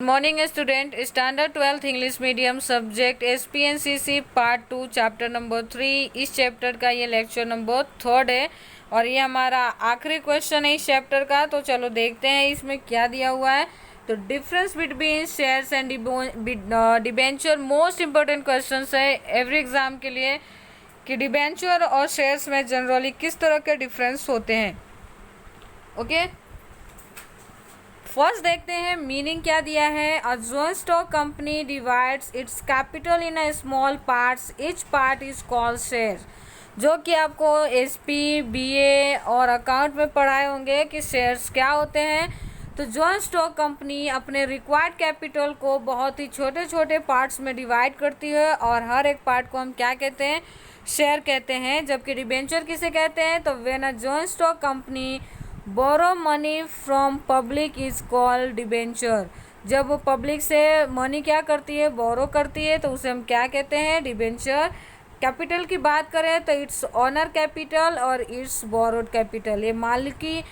Morning student, standard 12th English medium subject SPNCC part 2 chapter number 3। इस chapter का ये lecture number 3 है और ये हमारा आखिरी क्वेश्चन है इस चैप्टर का। तो चलो देखते हैं इसमें क्या दिया हुआ है। तो difference between shares and debenture most important question है एवरी एग्जाम के लिए कि डिबेंचर और शेयर्स में जनरली किस तरह के डिफरेंस होते हैं। ओके, फर्स्ट देखते हैं मीनिंग क्या दिया है। अ joint stock company divides it's capital in a small parts, each part is called share. जो कि आपको SP BA और अकाउंट में पढ़ाए होंगे कि शेयर्स क्या होते हैं। तो जॉइंट स्टॉक कंपनी अपने रिक्वायर्ड कैपिटल को बहुत ही छोटे छोटे पार्ट्स में डिवाइड करती है और हर एक पार्ट को हम क्या कहते हैं, शेयर कहते हैं। जबकि डिबेंचर किसे कहते हैं, तो when a joint stock company borrow money from public is called debenture. जब वो पब्लिक से मनी क्या करती है, बोरो करती है, तो उसे हम क्या कहते हैं, डिबेंचर। कैपिटल की बात करें तो इट्स ऑनर कैपिटल और इट्स बोरोड कैपिटल। ये माल की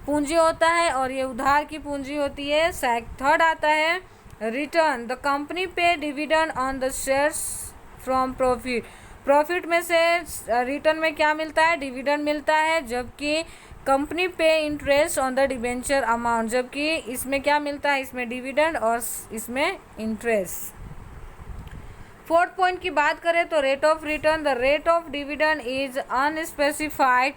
पूंजी होता है और ये उधार की पूंजी होती है। थर्ड आता है रिटर्न। द कंपनी पे dividend on the shares from profit. Profit में से रिटर्न में क्या मिलता है, डिविडेंड मिलता है। जबकि कंपनी पे interest on the debenture amount, जबकि इसमें क्या मिलता है, इसमें डिविडेंड और इसमें इंटरेस्ट। फोर्थ पॉइंट की बात करें तो rate of return. The rate of dividend is unspecified.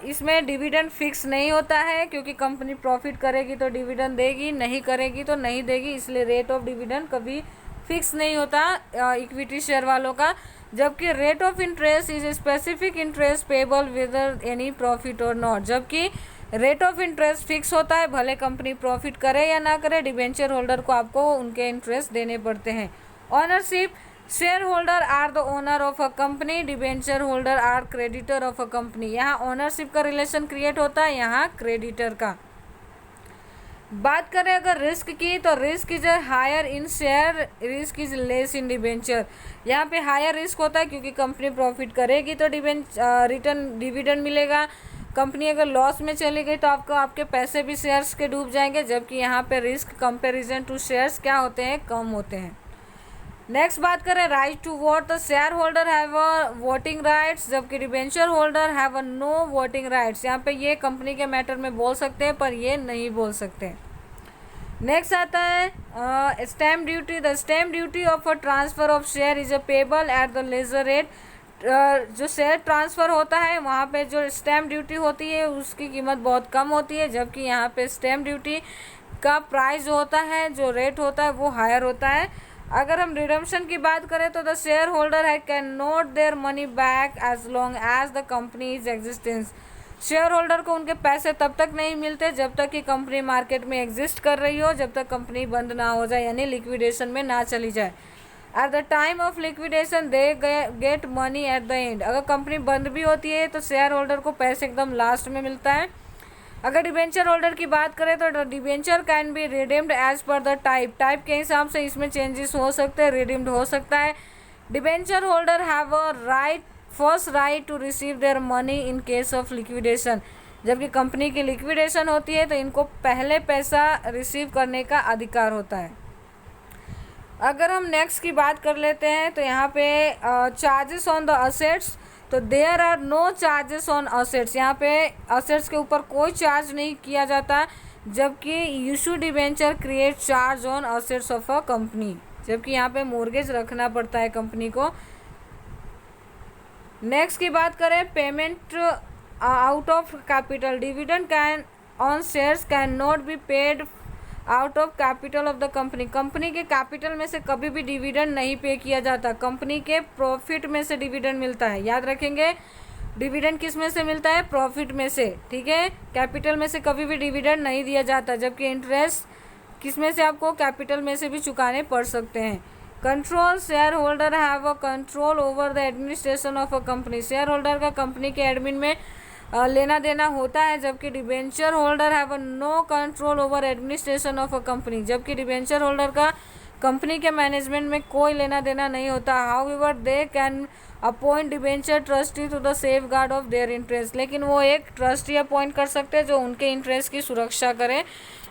इसमें डिविडेंड फिक्स नहीं होता है क्योंकि कंपनी प्रॉफिट करेगी तो डिविडेंड देगी, नहीं करेगी तो नहीं देगी, इसलिए रेट ऑफ डिविडेंड कभी फिक्स नहीं होता इक्विटी शेयर वालों का। जबकि rate of interest is specific interest payable whether any profit और नॉट। जबकि रेट ऑफ इंटरेस्ट फिक्स होता है, भले कंपनी प्रॉफिट करे या ना करे, डिबेंचर होल्डर को आपको उनके इंटरेस्ट देने पड़ते हैं। Ownership, share holder are the owner of a company, debenture holder are creditor of a company. यहाँ ओनरशिप का रिलेशन क्रिएट होता है, यहाँ क्रेडिटर का। बात करें अगर रिस्क की, तो risk is higher in share, risk is less in debenture. यहाँ पे हायर रिस्क होता है क्योंकि कंपनी प्रॉफिट करेगी तो रिटर्न डिविडेंड मिलेगा। कंपनी अगर लॉस में चली गई तो आपको आपके पैसे भी शेयर्स के डूब जाएंगे। जबकि यहाँ पे रिस्क कंपेरिजन टू शेयर्स क्या होते हैं, कम होते हैं। नेक्स्ट बात करें राइट टू वोट। तो share holder have a voting rights, जबकि debenture holder have a no voting rights. यहाँ पे ये कंपनी के मैटर में बोल सकते हैं पर ये नहीं बोल सकते। नेक्स्ट आता है stamp duty. The stamp duty of a transfer of share is a payable at the ledger rate. जो शेयर ट्रांसफ़र होता है वहाँ पे जो स्टैम्प ड्यूटी होती है उसकी कीमत बहुत कम होती है। जबकि यहाँ पे स्टैम्प ड्यूटी का प्राइस जो होता है, जो रेट होता है, वो हायर होता है। अगर हम रिडम्पशन की बात करें तो द शेयर होल्डर है can not their money back as long as the company is existence. Share holder को उनके पैसे तब तक नहीं मिलते जब तक कि कंपनी मार्केट में एग्जिस्ट कर रही हो, जब तक कंपनी बंद ना हो जाए, यानी लिक्विडेशन में ना चली जाए। At the time of liquidation they get money at the end. अगर कंपनी बंद भी होती है तो शेयर होल्डर को पैसे एकदम लास्ट में मिलता है। अगर डिबेंचर होल्डर की बात करें तो debenture can be redeemed as per the type के हिसाब से इसमें चेंजेस हो सकते हैं, रिडीम्ड हो सकता है। Debenture holder have a right first right to receive their money in case of liquidation. जबकि कंपनी की लिक्विडेशन होती है तो इनको पहले पैसा रिसीव करने का अधिकार होता है। अगर हम नेक्स्ट की बात कर लेते हैं तो यहाँ पे चार्जेस ऑन द असेट्स। तो there are no charges on assets. यहाँ पे असेट्स के ऊपर कोई चार्ज नहीं किया जाता। जबकि issue debenture create charge on assets of a company. जबकि यहाँ पे मोर्गेज रखना पड़ता है कंपनी को। नेक्स्ट की बात करें payment out of capital. Dividend can on shares can not be paid out of capital of the company. Company के कैपिटल में से कभी भी डिविडेंड नहीं पे किया जाता, कंपनी के प्रॉफिट में से डिविडेंड मिलता है। याद रखेंगे, डिविडेंड किस में से मिलता है, प्रॉफिट में से। ठीक है, कैपिटल में से कभी भी डिविडेंड नहीं दिया जाता। जबकि इंटरेस्ट किस में से आपको कैपिटल में से भी चुकाने पड़ सकते हैं। Control, share holder have a control over the administration of a company. Share holder का कंपनी के एडमिन में लेना देना होता है। जबकि debenture holder have no control over administration of a company. जबकि डिबेंचर होल्डर का कंपनी के मैनेजमेंट में कोई लेना देना नहीं होता। However they can appoint debenture trustee to the safeguard of their interest, लेकिन वो एक ट्रस्टी अपॉइंट कर सकते हैं जो उनके इंटरेस्ट की सुरक्षा करे।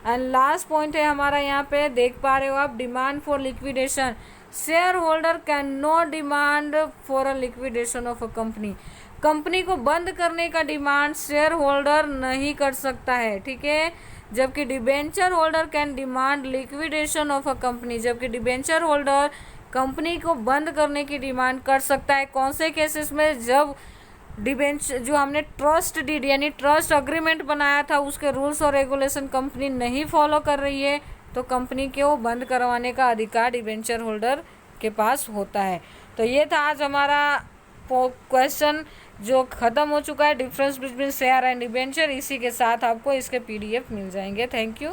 एंड लास्ट पॉइंट है हमारा यहाँ पे, देख पा रहे हो आप, demand for liquidation. Share holder can not demand for a liquidation of a company. Company को बंद करने का डिमांड शेयर होल्डर नहीं कर सकता है, ठीक है। जबकि debenture holder can demand liquidation of a company, जबकि डिबेंचर होल्डर कंपनी को बंद करने की डिमांड कर सकता है। कौन से केसेस में? जब डिबेंचर, जो हमने ट्रस्ट डीड यानी ट्रस्ट अग्रीमेंट बनाया था, उसके रूल्स और रेगुलेशन कंपनी नहीं फॉलो कर रही है, तो कंपनी को बंद करवाने का अधिकार डिबेंचर होल्डर के पास होता है। तो ये था आज हमारा क्वेश्चन जो ख़त्म हो चुका है, difference between share and debenture. इसी के साथ आपको इसके PDF मिल जाएंगे। Thank you.